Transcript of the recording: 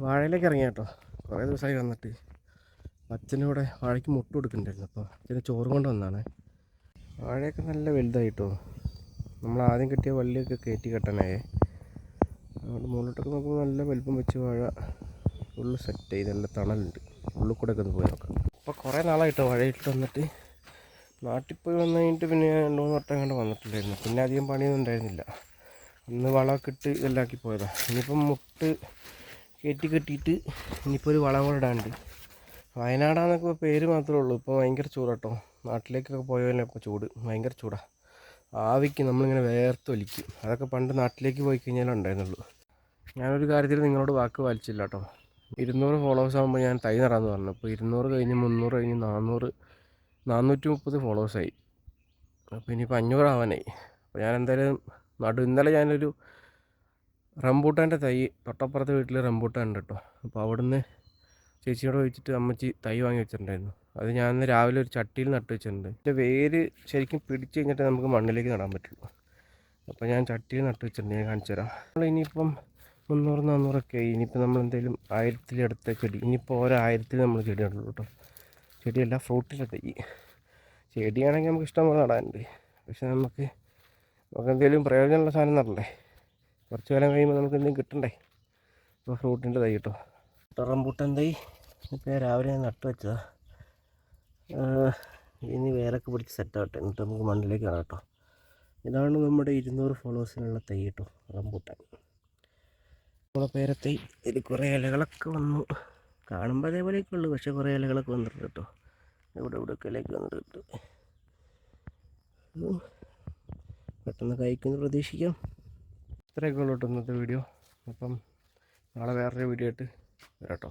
വാഴയിലേക്ക് ഇറങ്ങി കേട്ടോ. കുറേ ദിവസമായി വന്നിട്ട് അച്ഛനിവിടെ വാഴയ്ക്ക് മുട്ട് കൊടുക്കുന്നുണ്ടായിരുന്നു. അപ്പോൾ അച്ഛന് ചോറ് കൊണ്ട് വന്നതാണ്. വാഴയൊക്കെ നല്ല വലുതായിട്ടോ. നമ്മൾ ആദ്യം കിട്ടിയ വള്ളിയൊക്കെ കയറ്റി കെട്ടാനായേ. അതുകൊണ്ട് മുകളിലോട്ടൊക്കെ നോക്കുമ്പോൾ നല്ല വലുപ്പം വെച്ച് വാഴ ഫുള്ള് സെറ്റായി. നല്ല തണലുണ്ട്. ഉള്ളിൽ കൂടെ ഒക്കെ ഒന്ന് പോയി നോക്കാം. അപ്പോൾ കുറേ നാളായിട്ടോ വാഴയിട്ട് വന്നിട്ട്. നാട്ടിൽ പോയി വന്നു കഴിഞ്ഞിട്ട് പിന്നെ 2-3 വട്ടം കണ്ട് വന്നിട്ടുണ്ടായിരുന്നു. പിന്നെ അധികം പണിയൊന്നും ഉണ്ടായിരുന്നില്ല. അന്ന് വളമൊക്കെ ഇട്ട് ഇതെല്ലാക്കി പോയതാണ്. ഇനിയിപ്പം മുട്ട് കയറ്റി കെട്ടിയിട്ട് ഇനിയിപ്പോൾ ഒരു വളം കൂടെ ഇടാണ്ട്. വയനാടാന്നൊക്കെ പേര് മാത്രമേ ഉള്ളൂ. ഇപ്പോൾ ഭയങ്കര ചൂടാട്ടോ. നാട്ടിലേക്കൊക്കെ പോയാലും ഇപ്പോൾ ചൂട് ഭയങ്കര ചൂടാണ്. ആവിക്ക് നമ്മളിങ്ങനെ വേർത്ത് വലിക്കും. അതൊക്കെ പണ്ട് നാട്ടിലേക്ക് പോയി കഴിഞ്ഞാലേ ഉണ്ടായിരുന്നുള്ളൂ. ഞാനൊരു കാര്യത്തിൽ നിങ്ങളോട് വാക്ക് പാലിച്ചില്ല കേട്ടോ. 200 ഫോളോവേഴ്സ് ആകുമ്പോൾ ഞാൻ തൈ നടാമെന്ന് പറഞ്ഞു. അപ്പോൾ 200 കഴിഞ്ഞ് 300 കഴിഞ്ഞ് 400 430 ഫോളോവേഴ്സായി. അപ്പോൾ ഇനിയിപ്പോൾ 500 ആവാനായി. അപ്പോൾ ഞാൻ എന്തായാലും ഇന്നലെ ഞാനൊരു റംബൂട്ടാൻ്റെ തൈ തൊട്ടപ്പുറത്തെ വീട്ടിൽ റംബൂട്ടാൻ ഉണ്ട് കേട്ടോ. അപ്പോൾ അവിടുന്ന് ചേച്ചിയോട് ചോദിച്ചിട്ട് അമ്മച്ചി തൈ വാങ്ങി വെച്ചിട്ടുണ്ടായിരുന്നു. അത് ഞാൻ ഇന്ന് രാവിലെ ഒരു ചട്ടിയിൽ നട്ട് വെച്ചിട്ടുണ്ട്. എൻ്റെ വേര് ശരിക്കും പിടിച്ച് കഴിഞ്ഞിട്ട് നമുക്ക് മണ്ണിലേക്ക് നടാൻ പറ്റുള്ളൂ. അപ്പോൾ ഞാൻ ചട്ടിയിൽ നട്ട് വെച്ചിട്ടുണ്ട്. ഞാൻ കാണിച്ചു തരാം. നമ്മൾ ഇനിയിപ്പം 300-400 ഒക്കെ ആയി. ഇനിയിപ്പോൾ നമ്മൾ എന്തെങ്കിലും 1000 അടുത്ത ചെടി, ഇനിയിപ്പോൾ ഓരോ 1000 നമ്മൾ ചെടി നടുള്ളൂ കേട്ടോ. ചെടിയല്ല, ഫ്രൂട്ടിൻ്റെ തൈ. ചെടിയാണെങ്കിൽ നമുക്ക് ഇഷ്ടം പോലെ നടാനുണ്ട്. പക്ഷെ നമുക്ക് എന്തെങ്കിലും പ്രയോജനമുള്ള സാധനം നടണ്ടേ. കുറച്ച് കാലം കഴിയുമ്പോൾ നമുക്ക് എന്തെങ്കിലും കിട്ടണ്ടേ. ഇപ്പോൾ ഫ്രൂട്ടിൻ്റെ തൈ കേട്ടോ. റംബൂട്ടാൻ തൈ ഇപ്പോൾ രാവിലെ ഞാൻ നട്ട് വെച്ചതാണ്. ഇനി വേരൊക്കെ പിടിച്ച് സെറ്റാവട്ടെ, എന്നിട്ട് നമുക്ക് മണ്ണിലേക്ക് കാണാം കേട്ടോ. ഇതാണ് നമ്മുടെ 200 ഫോളോവേഴ്സിനുള്ള തൈ കേട്ടോ, റംബൂട്ടാൻ. നമ്മളെ പേരത്തൈ. ഇതിൽ കുറേ ഇലകളൊക്കെ വന്നു. കാണുമ്പോൾ അതേപോലെയൊക്കെ ഉള്ളൂ, പക്ഷേ കുറേ ഇലകളൊക്കെ വന്നിട്ടുണ്ട് കേട്ടോ. ഇവിടെയൊക്കെ ഇലയൊക്കെ വന്നിട്ടുണ്ട്. പെട്ടെന്ന് കഴിക്കുമെന്ന് പ്രതീക്ഷിക്കാം. ഇത്രയൊക്കെ ഉള്ളൂ കേട്ടോ ഇന്നത്തെ വീഡിയോ. അപ്പം നാളെ വേറൊരു വീഡിയോ ആയിട്ട് വരാം കേട്ടോ.